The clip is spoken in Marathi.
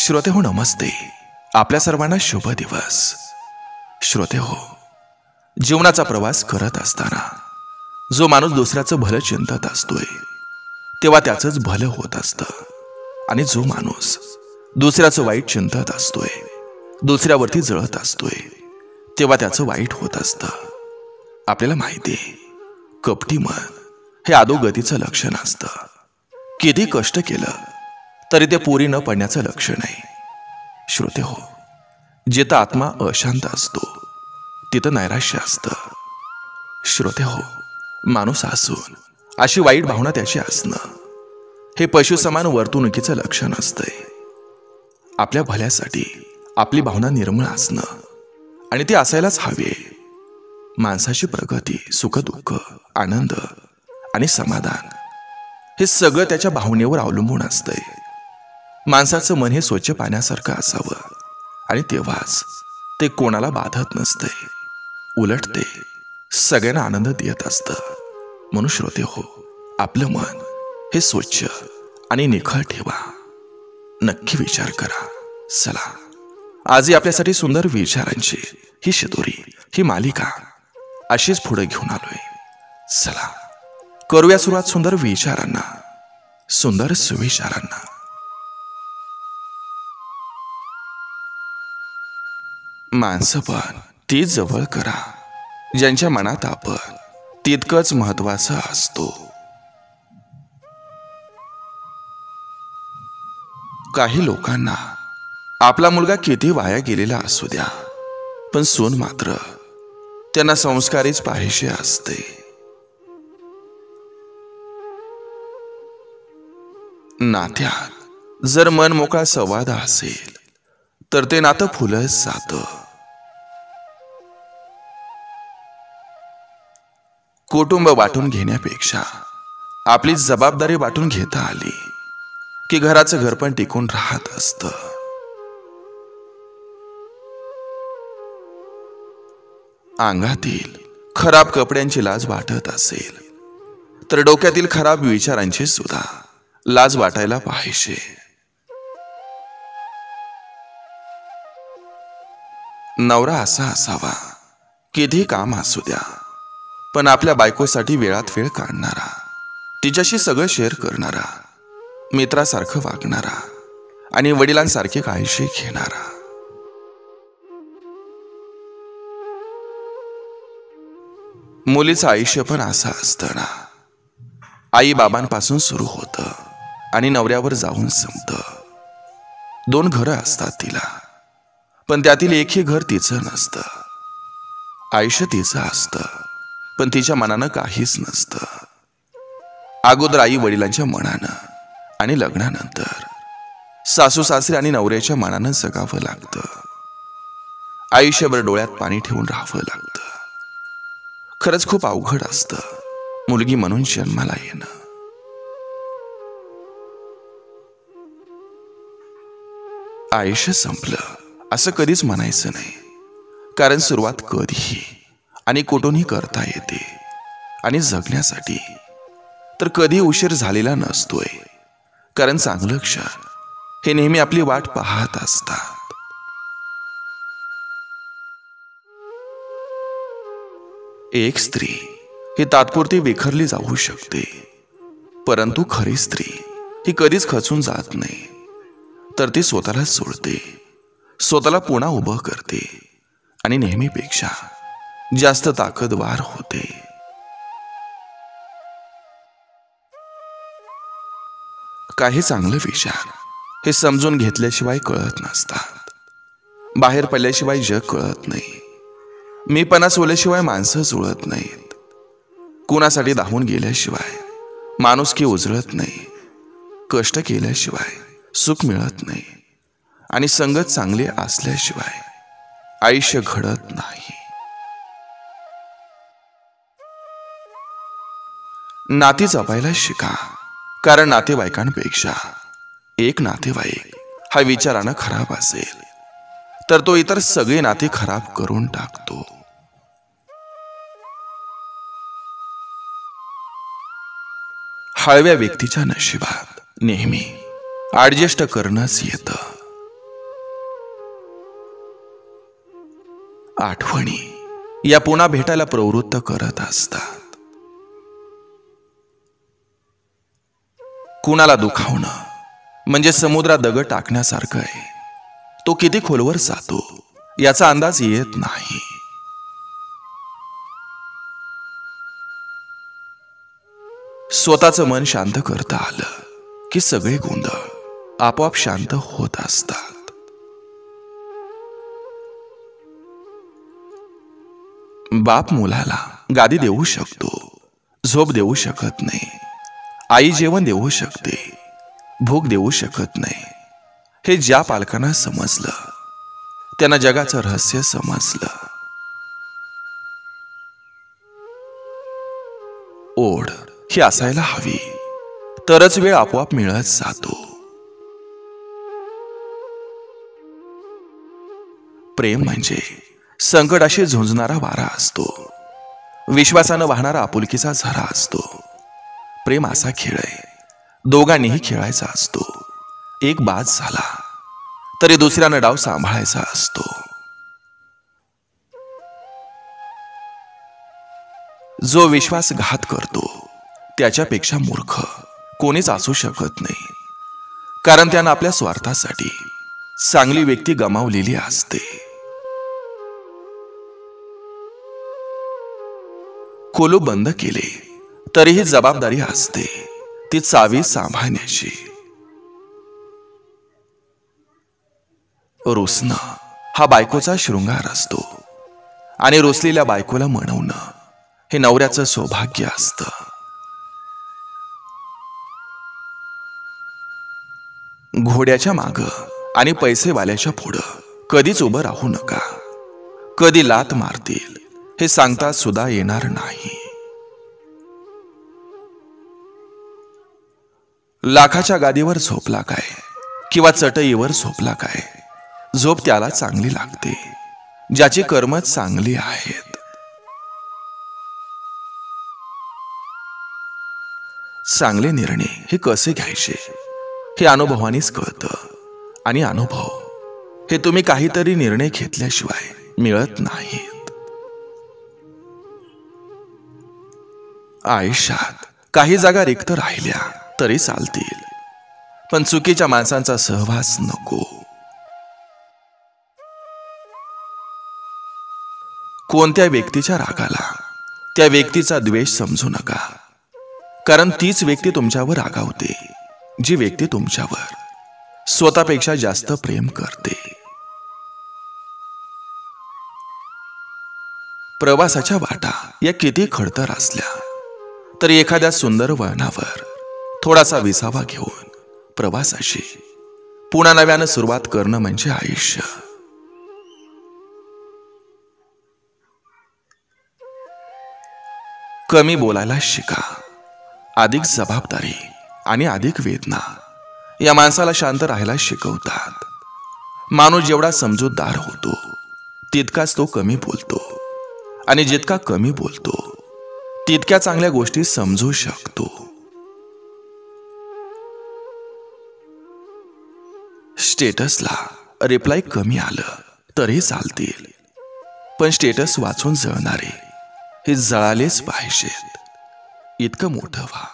श्रोते हो, नमस्ते. आपल्या सर्वांना शुभ दिवस. श्रोते हो, जीवनाचा प्रवास करत असताना जो माणूस दुसऱ्याचं भलं चिंतत असतोय तेव्हा त्याचंच भलं होत असतं, आणि जो माणूस दुसऱ्याचं वाईट चिंतत असतोय, दुसऱ्यावरती जळत असतोय, तेव्हा त्याचं वाईट होत असतं. आपल्याला माहिती आहे, कपटी मन हे अधोगतीचं लक्षण असतं. किती कष्ट केलं तरी ते पुरी न पडण्याचं लक्षण आहे. श्रोते हो, जिथं आत्मा अशांत असतो तिथं नैराश्य असतं. श्रोते हो, माणूस असून अशी वाईट भावना त्याची असणं हे पशुसमान वर्तणुकीचं लक्षण असतंय. आपल्या भल्यासाठी आपली भावना निर्मळ असणं, आणि ती असायलाच हवी. माणसाची प्रगती, सुखदुःख, आनंद आणि समाधान हे सगळं त्याच्या भावनेवर अवलंबून असतंय. माणसाचं मन हे स्वच्छ पाण्यासारखं असावं, आणि तेव्हाच ते कोणाला बाधत नसतंय. उलट ते सगळ्यांना आनंद देत असतं. म्हणून श्रोते हो, आपलं मन हे स्वच्छ आणि निखळ ठेवा. नक्की विचार करा. चला, आजही आपल्यासाठी सुंदर विचारांची ही शिदोरी, ही मालिका अशीच पुढे घेऊन आलोय. चला, करूया सुरुवात सुंदर विचारांना, सुंदर सुविचारांना. माणसं पण ती जवळ करा ज्यांच्या मनात आपण तितकंच महत्वाचं असतो. काही लोकांना आपला मुलगा किती वाया गेलेला असू द्या, पण सून मात्र त्यांना संस्कारीच पाहिजे असते. नात्यात जर मन मोकळा संवाद असेल तर ते नातं फुलत जातं. कुटुंब वाटून घेण्यापेक्षा आपली जबाबदारी वाटून घेता आली की घराचं घर पण टिकून राहत असतं. अंगातील खराब कपड्यांची लाज वाटत असेल तर डोक्यातील खराब विचारांची सुद्धा लाज वाटायला पाहिजे. नवरा असा असावा, किती काम असू द्या, पण आपल्या बायकोसाठी वेळात वेळ काढणारा, तिच्याशी सगळं शेअर करणारा, मित्रासारखं वागणारा आणि वडिलांसारखी काळजी घेणारा. मुलीचं आयुष्य पण असं असतं ना. आई बाबांपासून सुरू होतं आणि नवऱ्यावर जाऊन संपतं. 2 घरं असतात तिला, पण त्यातील एकही घर तिचं नसतं. आयुष्य तिचं असतं, पण तिच्या मनानं काहीच नसतं. अगोदर आई वडिलांच्या मनानं आणि लग्नानंतर सासू सासरे आणि नवऱ्याच्या मनानं जगावं लागतं. आयुष्यभर डोळ्यात पाणी ठेवून राहावं लागतं. खरंच खूप अवघड असतं मुलगी म्हणून जन्माला येणं. आयुष्य संपलं असं कधीच म्हणायचं नाही, कारण सुरुवात कधीही आणि कुठूनही करता येते, आणि जगण्यासाठी तर कधी उशीर झालेला नसतोय, कारण चांगलं क्षण हे नेहमी आपली वाट पाहत असतात. एक स्त्री ही तात्पुरती विखरली जाऊ शकते, परंतु खरी स्त्री ही कधीच खचून जात नाही, तर ती स्वतःला सोडते, स्वतःला पुन्हा उभं करते आणि नेहमीपेक्षा जास्त ताकदवार होते. काही चांगले विचार हे समजून घेतल्याशिवाय कळत नसतात. बाहेर पडल्याशिवाय जग कळत नाही. मीपणा सोडल्याशिवाय माणसं जुळत नाहीत. कुणासाठी धावून गेल्याशिवाय माणुसकी उजळत नाही. कष्ट केल्याशिवाय सुख मिळत नाही, आणि संगत चांगली असल्याशिवाय आयुष्य घडत नाही. नाती जपायला शिका, कारण नातेवाईकांपेक्षा एक नातेवाईक हा विचारानं खराब असेल तर तो इतर सगळे नाते खराब करून टाकतो. हळव्या व्यक्तीच्या नशिबात नेहमी ऍडजस्ट करणंच येतं. आठवणी या पुन्हा भेटायला प्रवृत्त करत असतात. कुणाला दुखावणं म्हणजे समुद्रात दगड टाकण्यासारखं आहे. तो किती खोलवर जातो याचा अंदाज येत नाही. स्वतःचं मन शांत करता आलं की सगळे गोंधळ आपोआप शांत होत असतात. बाप मुलाला गादी देऊ शकतो, झोप देऊ शकत नाही. आई जेवण देऊ शकते, भूक देऊ शकत नाही. हे ज्या पालकांना समजलं त्यांना जगाचं रहस्य समजलं. ओढ ही असायला हवी, तरच वेळ आपोआप मिळत जातो. प्रेम म्हणजे संकटाशी झुंजणारा वारा असतो, विश्वासानं वाहणारा आपुलकीचा झरा असतो. प्रेम असा खेळ आहे, दोघांनीही खेळायचा असतो. एक बाद झाला तरी दुसऱ्यानं डाव सांभाळायचा असतो. जो विश्वासघात करतो त्याच्यापेक्षा मूर्ख कोणीच असू शकत नाही, कारण त्यानं आपल्या स्वार्थासाठी चांगली व्यक्ती गमावलेली असते. कुलूप बंद केले तरीही जबाबदारी असते ती चावी सांभाळण्याची. रुसणं हा बायकोचा शृंगार असतो आणि रुसलेल्या बायकोला मनवणं हे नवऱ्याचं सौभाग्य असतं. घोड्याच्या मागं आणि पैसेवाल्याच्या पुढं कधीच उभं राहू नका. कधी लात मारतील हे सांगता सुद्धा येणार नाही. लाखाच्या गादीवर झोपला काय किंवा चटईवर झोपला काय, झोप त्याला चांगली लागते ज्याची कर्म चांगली आहेत. चांगले निर्णय हे कसे घ्यायचे हे अनुभवानेच कळतं, आणि अनुभव हे तुम्ही काहीतरी निर्णय घेतल्याशिवाय मिळत नाहीत. आयुष्यात काही जागा रिक्त राहिल्या तरी चालतील, पण चुकीच्या माणसांचा सहवास नको. कोणत्या व्यक्तीच्या रागाला त्या व्यक्तीचा द्वेष समजू नका, कारण तीच व्यक्ती तुमच्यावर रागावते जी व्यक्ती तुमच्यावर स्वतःपेक्षा जास्त प्रेम करते. प्रवासाच्या वाटा या किती खडतर असल्या तरी एखाद्या सुंदर वळणावर थोडासा विसावा घेऊन प्रवासाची पुन्हा नव्यानं सुरुवात करणं म्हणजे आयुष्य. कमी बोलायला शिका. अधिक जबाबदारी आणि अधिक वेदना या माणसाला शांत राहायला शिकवतात. माणूस जेवढा समजूतदार होतो तितकाच तो कमी बोलतो, आणि जितका कमी बोलतो तितक्या चांगल्या गोष्टी समजू शकतो. स्टेटसला रिप्लाय कमी आलं तरी चालतील, पण स्टेटस वाचून जळणारे हे जळालेच पाहिजेत. इतकं मोठं व्हा.